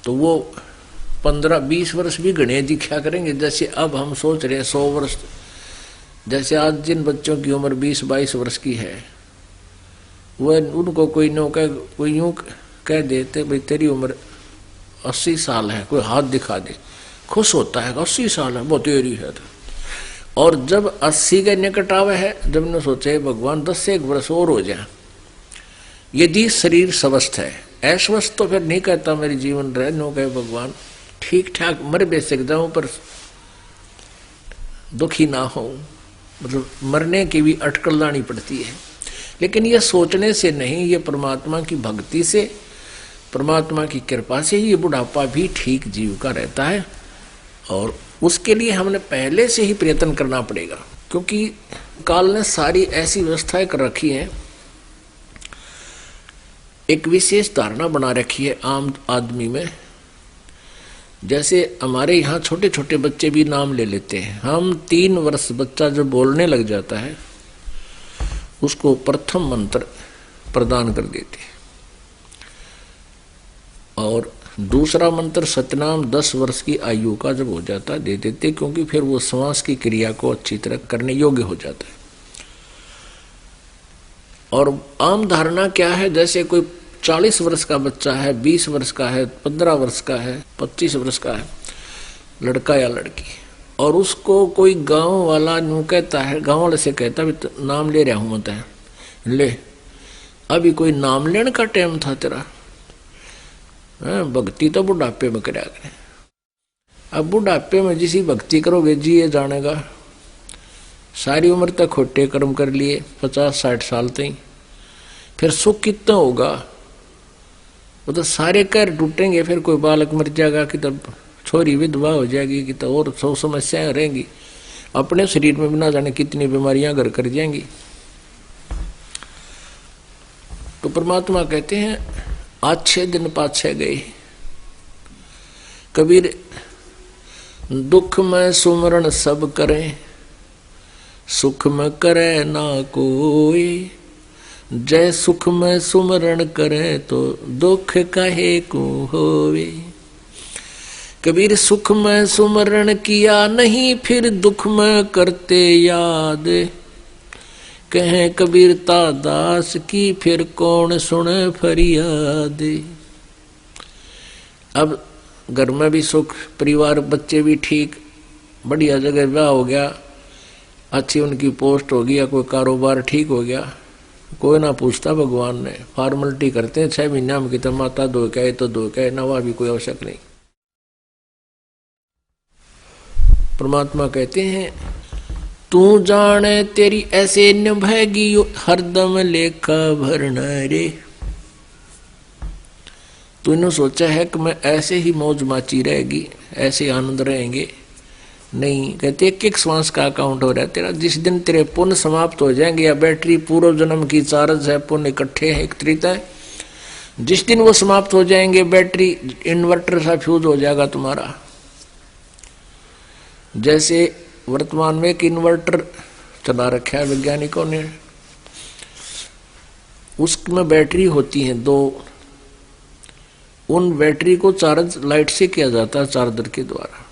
तो वो 15-20 वर्ष भी घने दिखा करेंगे। जैसे अब हम सोच रहे हैं 100 वर्ष, जैसे आज जिन बच्चों की उम्र 20-22 वर्ष की है, वह उनको कोई यूं कह देते भाई तेरी उम्र 80 साल है, कोई हाथ दिखा दे, खुश होता है 80 साल है वो तेरी है। और जब 80 के निकट आवे है, जब ने सोचे भगवान 10 वर्ष और हो जाए, यदि शरीर स्वस्थ है, अस्वस्थ तो फिर नहीं कहता मेरी जीवन रहे, नो कहे भगवान ठीक ठाक मर बेसक जाऊं पर दुखी ना हो, मतलब मरने की भी अटकल लानी पड़ती है। लेकिन यह सोचने से नहीं, ये परमात्मा की भक्ति से, परमात्मा की कृपा से ही ये बुढ़ापा भी ठीक जीव का रहता है। और उसके लिए हमने पहले से ही प्रयत्न करना पड़ेगा, क्योंकि काल ने सारी ऐसी व्यवस्थाएं कर रखी है, एक विशेष धारणा बना रखी है आम आदमी में। जैसे हमारे यहाँ छोटे छोटे बच्चे भी नाम ले लेते हैं, हम 3 वर्ष बच्चा जो बोलने लग जाता है उसको प्रथम मंत्र प्रदान कर देते हैं, और दूसरा मंत्र सतनाम 10 वर्ष की आयु का जब हो जाता है दे देते, क्योंकि फिर वो श्वास की क्रिया को अच्छी तरह करने योग्य हो जाता है। और आम धारणा क्या है, जैसे कोई 40 वर्ष का बच्चा है, 20 वर्ष का है, 15 वर्ष का है, 25 वर्ष का है, लड़का या लड़की, और उसको कोई गांव वाला यूं कहता है, गांव वाले से कहता है तो नाम ले रहा हूं, मत है ले, अभी कोई नाम लेने का टाइम था तेरा, भक्ति तो बुढ़ापे में करा करें। अब बुढ़ापे में जिसी भक्ति करोगे जी ये जानेगा, सारी उम्र तक खोटे कर्म कर लिए 50-60 साल तक, फिर सुख कितना होगा, वो तो सारे कर टूटेंगे, फिर कोई बालक मर जाएगा कि तब छोरी विधवा हो जाएगी कि तो और 100 समस्याएं रहेंगी, अपने शरीर में भी ना जाने कितनी बीमारियां घर कर जाएंगी। तो परमात्मा कहते हैं अच्छे दिन पाछे गए, कबीर दुख में सुमरण सब करें, सुख में करे ना कोई, जय सुख में सुमरण करे तो दुख काहे को होवे। कबीर सुख में सुमरण किया नहीं, फिर दुख में करते याद, कहें कबीरता दास की फिर कौन सुने फरियाद। अब घर में भी सुख, परिवार, बच्चे भी ठीक, बढ़िया जगह ब्याह हो गया, अच्छी उनकी पोस्ट हो गई या कोई कारोबार ठीक हो गया, कोई ना पूछता, भगवान ने फॉर्मेलिटी करते हैं 6 महीना में, कितना माता दो कहे तो दो कहे, नवा भी कोई आवश्यक नहीं। परमात्मा कहते हैं तू जाने तेरी ऐसे निभेगी हरदम लेखा भरना रे। तूने सोचा है कि मैं ऐसे ही मौज माची रहेगी, ऐसे आनंद रहेंगे, नहीं। कहते एक श्वास का अकाउंट हो रहा है तेरा, जिस दिन तेरे पुण्य समाप्त हो जाएंगे, या बैटरी पूर्व जन्म की चार्ज है, पुण्य इकट्ठे है, एकत्रित है, जिस दिन वो समाप्त हो जाएंगे, बैटरी इन्वर्टर सा फ्यूज हो जाएगा तुम्हारा। जैसे वर्तमान में एक इन्वर्टर चला रखा है वैज्ञानिकों ने, उसमें बैटरी होती है 2, उन बैटरी को चार्ज लाइट से किया जाता है, चार्जर के द्वारा।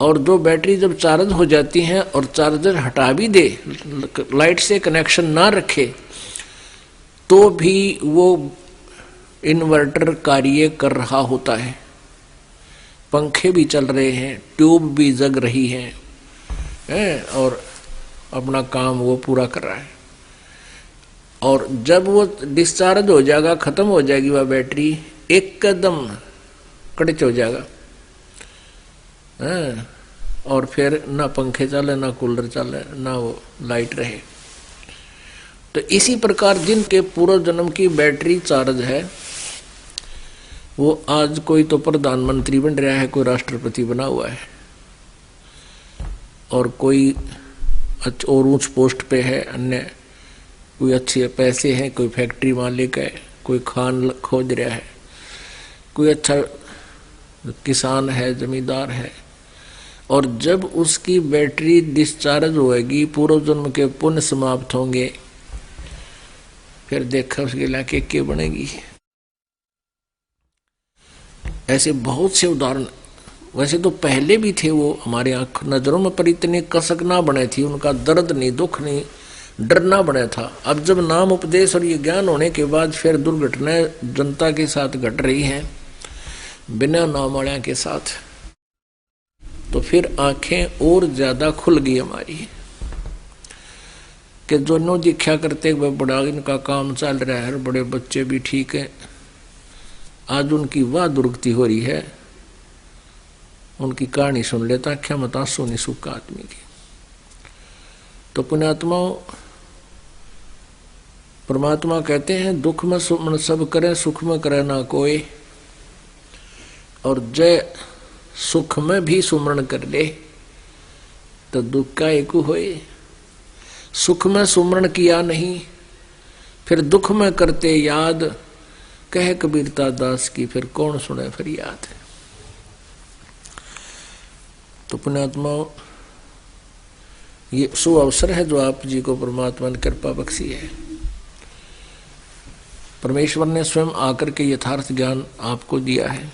और जो बैटरी जब चार्ज हो जाती है और चार्जर हटा भी दे, लाइट से कनेक्शन ना रखे, तो भी वो इन्वर्टर कार्य कर रहा होता है, पंखे भी चल रहे हैं, ट्यूब भी जग रही है, और अपना काम वो पूरा कर रहा है। और जब वो डिस्चार्ज हो जाएगा, खत्म हो जाएगी वह बैटरी, एकदम कड़च हो जाएगा, और फिर ना पंखे चले, ना कूलर चले, ना वो लाइट रहे। तो इसी प्रकार जिनके पूर्व जन्म की बैटरी चार्ज है, वो आज कोई तो प्रधानमंत्री बन रहा है, कोई राष्ट्रपति बना हुआ है, और कोई और ऊंच पोस्ट पे है, अन्य कोई अच्छे पैसे हैं, कोई फैक्ट्री मालिक है, कोई खान खोज रहा है, कोई अच्छा किसान है, जमींदार है। और जब उसकी बैटरी डिस्चार्ज होएगी, पूर्व जन्म के पुण्य समाप्त होंगे, फिर देखा उसके लाके क्या बनेगी। ऐसे बहुत से उदाहरण वैसे तो पहले भी थे, वो हमारे आंख नजरों में, पर इतने कसक ना बने थी, उनका दर्द नहीं, दुख नहीं, डरना बना था। अब जब नाम उपदेश और ये ज्ञान होने के बाद फिर दुर्घटनाएं जनता के साथ घट रही हैं बिना नाम वाल्या के साथ, तो फिर आंखें और ज्यादा खुल गई हमारी कि दोनों दीक्षा करते हुए बड़ा इनका काम चल रहा है, बड़े बच्चे भी ठीक है, आज उनकी वाह दुर्गति हो रही है, उनकी कहानी सुन लेता, क्या मता सोनी सुख आदमी की। तो पुण्यात्माओं, परमात्मा कहते हैं दुख में सुमन सब करें, सुख में करे ना कोई, और जय सुख में भी सुमरण कर ले तो दुख का एक होए। सुख में सुमरण किया नहीं, फिर दुख में करते याद, कह कबीरता दास की फिर कौन सुने फरियाद। तो पुण्यात्माओं, ये शुभ अवसर है जो आप जी को परमात्मा ने कृपा बख्शी है। परमेश्वर ने स्वयं आकर के यथार्थ ज्ञान आपको दिया है।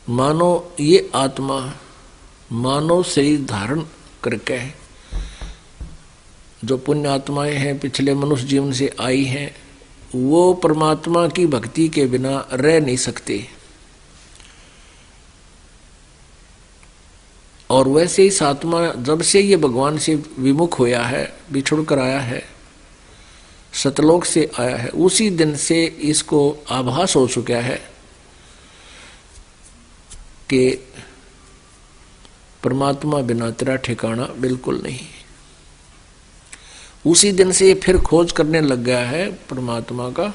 मानो ये आत्मा मानव शरीर धारण करके, जो पुण्य आत्माएं हैं पिछले मनुष्य जीवन से आई हैं, वो परमात्मा की भक्ति के बिना रह नहीं सकते। और वैसे ही आत्मा जब से ये भगवान से विमुख होया है, बिछुड़ कर आया है, सतलोक से आया है, उसी दिन से इसको आभास हो चुका है कि परमात्मा बिना तेरा ठिकाना बिल्कुल नहीं। उसी दिन से ये फिर खोज करने लग गया है परमात्मा का।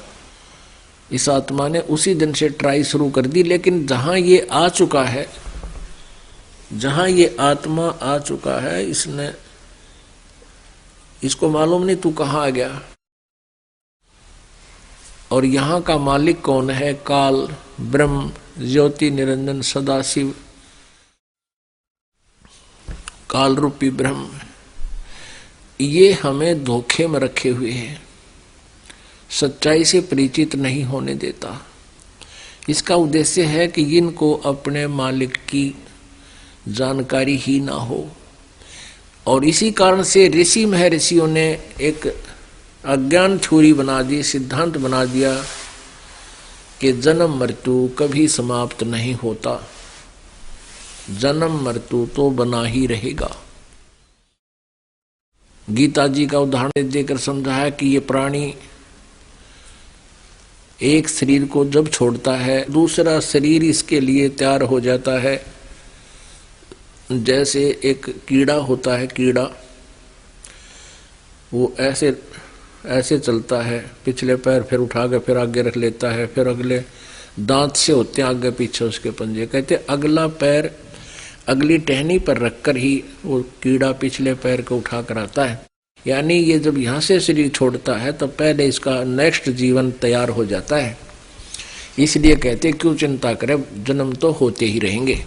इस आत्मा ने उसी दिन से ट्राई शुरू कर दी, लेकिन जहां ये आ चुका है, जहां ये आत्मा आ चुका है, इसने इसको मालूम नहीं तू कहां आ गया। और यहां का मालिक कौन है? काल, ब्रह्म, ज्योति निरंजन सदाशिव, काल रूपी ब्रह्म, ये हमें धोखे में रखे हुए हैं, सच्चाई से परिचित नहीं होने देता। इसका उद्देश्य है कि इनको अपने मालिक की जानकारी ही ना हो। और इसी कारण से ऋषि महर्षियों ने एक अज्ञान थ्योरी बना दी, सिद्धांत बना दिया कि जन्म मृत्यु कभी समाप्त नहीं होता, जन्म मृत्यु तो बना ही रहेगा। गीता जी का उदाहरण देकर समझाया कि ये प्राणी एक शरीर को जब छोड़ता है, दूसरा शरीर इसके लिए तैयार हो जाता है। जैसे एक कीड़ा होता है, कीड़ा वो ऐसे ऐसे चलता है, पिछले पैर फिर उठा के फिर आगे रख लेता है, फिर अगले दांत से होते हैं आगे पीछे उसके पंजे। कहते अगला पैर अगली टहनी पर रखकर ही वो कीड़ा पिछले पैर को उठा कर आता है। यानी ये जब यहाँ से शरीर छोड़ता है तो पहले इसका नेक्स्ट जीवन तैयार हो जाता है। इसलिए कहते क्यों चिंता करें, जन्म तो होते ही रहेंगे।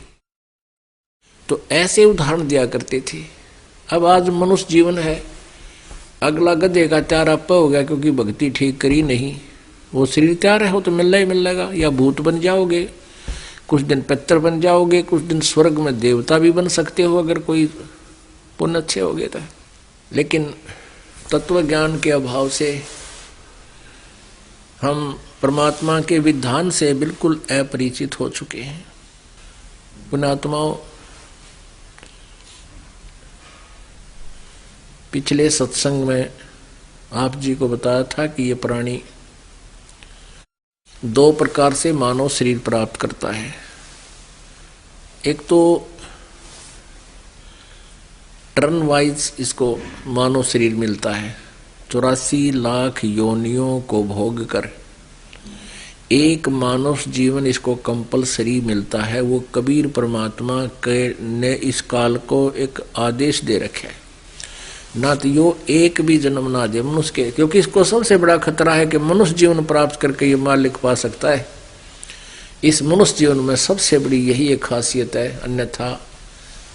तो ऐसे उदाहरण दिया करते थे। अब आज मनुष्य जीवन है, अगला गधे का तैयार आप हो गया क्योंकि भक्ति ठीक करी नहीं, वो शरीर तैयार है, वो तो मिलना ही मिलेगा। या भूत बन जाओगे, कुछ दिन पितर बन जाओगे, कुछ दिन स्वर्ग में देवता भी बन सकते हो अगर कोई पुण्य अच्छे हो गए तो। लेकिन तत्व ज्ञान के अभाव से हम परमात्मा के विधान से बिल्कुल अपरिचित हो चुके हैं। पुण्यात्माओं, पिछले सत्संग में आप जी को बताया था कि ये प्राणी दो प्रकार से मानव शरीर प्राप्त करता है। एक तो टर्न वाइज इसको मानव शरीर मिलता है, 84 लाख योनियों को भोग कर एक मानव जीवन इसको कंपलसरी मिलता है। वो कबीर परमात्मा के ने इस काल को एक आदेश दे रखा है, ना तो यो एक भी जन्म ना दे मनुष्य के, क्योंकि इसको सबसे बड़ा खतरा है कि मनुष्य जीवन प्राप्त करके ये मालिक पा सकता है। इस मनुष्य जीवन में सबसे बड़ी यही एक खासियत है। अन्यथा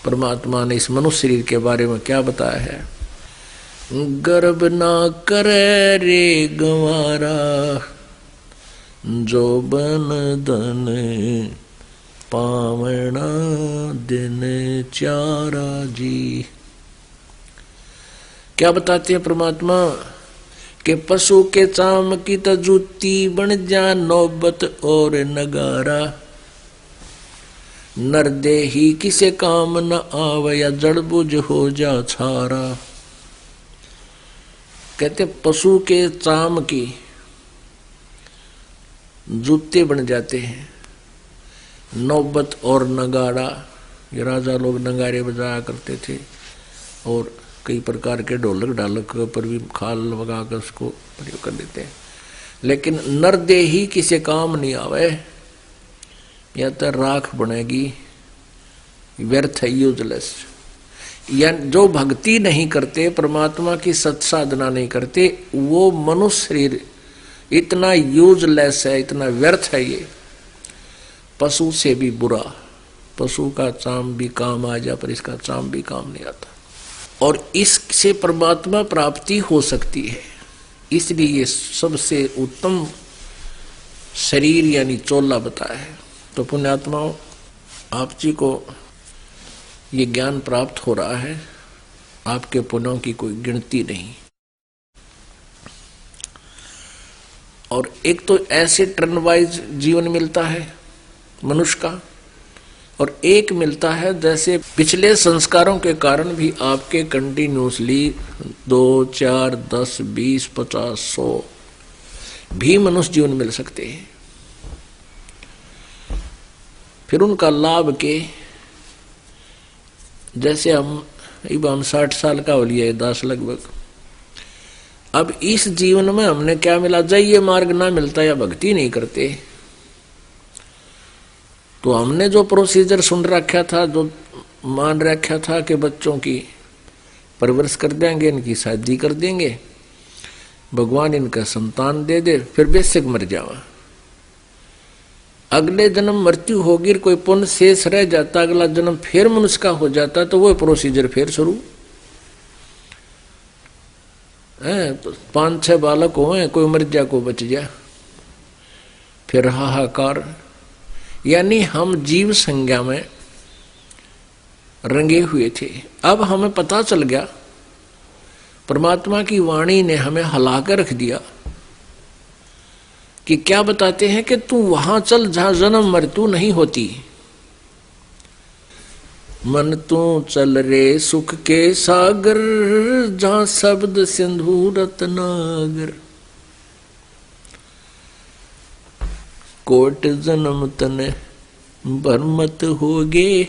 परमात्मा ने इस मनुष्य शरीर के बारे में क्या बताया है? गर्भ ना करे रे गंवारा, जो बन धन पावना दिन चारा जी। क्या बताते हैं परमात्मा कि पशु के चाम की तो जूती बन जा नौबत और नगारा, नर देही किसे काम न आवे या जड़ बुझ हो जा छारा। कहते पशु के चाम की जूते बन जाते हैं, नौबत और नगाड़ा, ये राजा लोग नगाड़े बजाया करते थे और कई प्रकार के ढोलक ढालक पर भी खाल लगाकर उसको प्रयोग कर देते हैं। लेकिन नर देही किसी काम नहीं आवे, या तो राख बनेगी, व्यर्थ है, यूजलेस। या जो भक्ति नहीं करते, परमात्मा की सत साधना नहीं करते, वो मनुष्य शरीर इतना यूजलेस है, इतना व्यर्थ है, ये पशु से भी बुरा। पशु का चाम भी काम आ जा, पर इसका चाम भी काम नहीं आता, और इससे परमात्मा प्राप्ति हो सकती है। इसलिए ये सबसे उत्तम शरीर यानी चोला बताया है। तो पुण्यात्माओं, आप जी को ये ज्ञान प्राप्त हो रहा है, आपके पुण्यों की कोई गिनती नहीं। और एक तो ऐसे टर्न वाइज जीवन मिलता है मनुष्य का, और एक मिलता है जैसे पिछले संस्कारों के कारण भी आपके कंटिन्यूसली 2, 4, 10, 20, 50, 100 भी मनुष्य जीवन मिल सकते हैं। फिर उनका लाभ के, जैसे हम 60 साल का हो लिया है, 10 लगभग। अब इस जीवन में हमने क्या मिला? जब ये मार्ग ना मिलता या भक्ति नहीं करते, तो हमने जो प्रोसीजर सुन रखा था, जो मान रखा था कि बच्चों की परवरिश कर देंगे, इनकी शादी कर देंगे, भगवान इनका संतान दे दे, फिर बेशक मर जावा, अगले जन्म मृत्यु होगी, कोई पुण्य शेष रह जाता, अगला जन्म फिर मनुष्य का हो जाता, तो वो प्रोसीजर फिर शुरू है। तो 5-6 बालक हो, कोई मर जा, को बच जा, फिर हाहाकार। यानी हम जीव संज्ञा में रंगे हुए थे। अब हमें पता चल गया, परमात्मा की वाणी ने हमें हलाकर रख दिया कि क्या बताते हैं कि तू वहां चल जहां जन्म मृत्यु नहीं होती। मन तू चल रे सुख के सागर, जहां शब्द सिंधु रत्नागर। कोट जन्म तने भरमत होगे,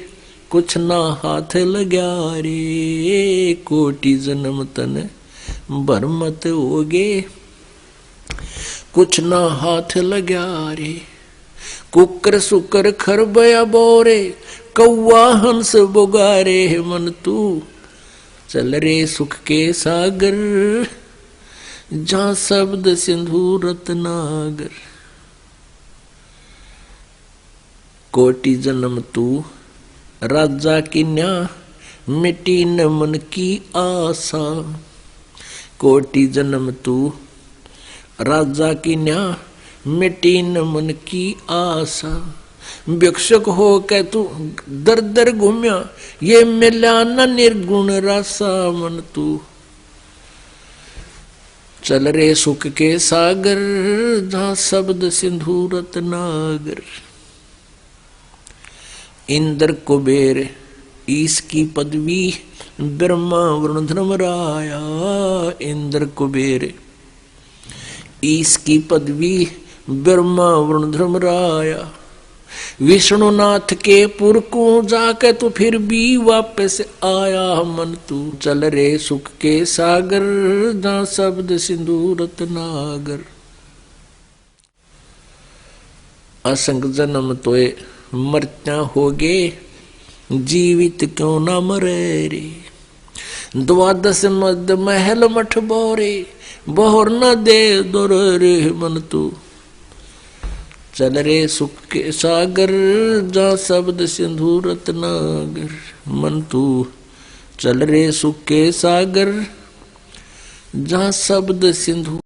कुछ ना हाथ लग्या रे। कोटि जन्म तने भरमत होगे, कुछ ना हाथ लग्या रे। कुकर सुकर खरबया बोरे, कौआ हंस बुगारे। मन तू चल रे सुख के सागर, जहां शब्द सिंधु रत्नागर। कोटि जन्म तू राजा की न्या, मिटी न मन की आशा। कोटि जन्म तू राजा की न्या, मिटी न मन की आशा। भिक्षुक हो के तू दर दर घूम्या, ये मिला न निर्गुण रासा। मन तू चल रे सुख के सागर, जहां शब्द सिंधु रत्नागर। इंद्र कुबेर ईश की पदवी, ब्रह्मा वरुण धर्मराया। इंद्र कुबेर ईश की पदवी, ब्रह्मा वरुण धर्मराया। विष्णुनाथ के पुर को जाके तू फिर भी वापस आया। मन तू चल रे सुख के सागर, जहां शब्द सिंधु रत्नागर। असंग जन्म तोए मरत्या होगे, जीवित क्यों ना मरे रे। 12 मद महल मठ बोरे, बोहर न दे दोर रे। मन तू चल रे सुख के सागर, जहां शब्द सिंधु रत्नागर। मन तू चल रे सुख के सागर, जहां शब्द सिंधु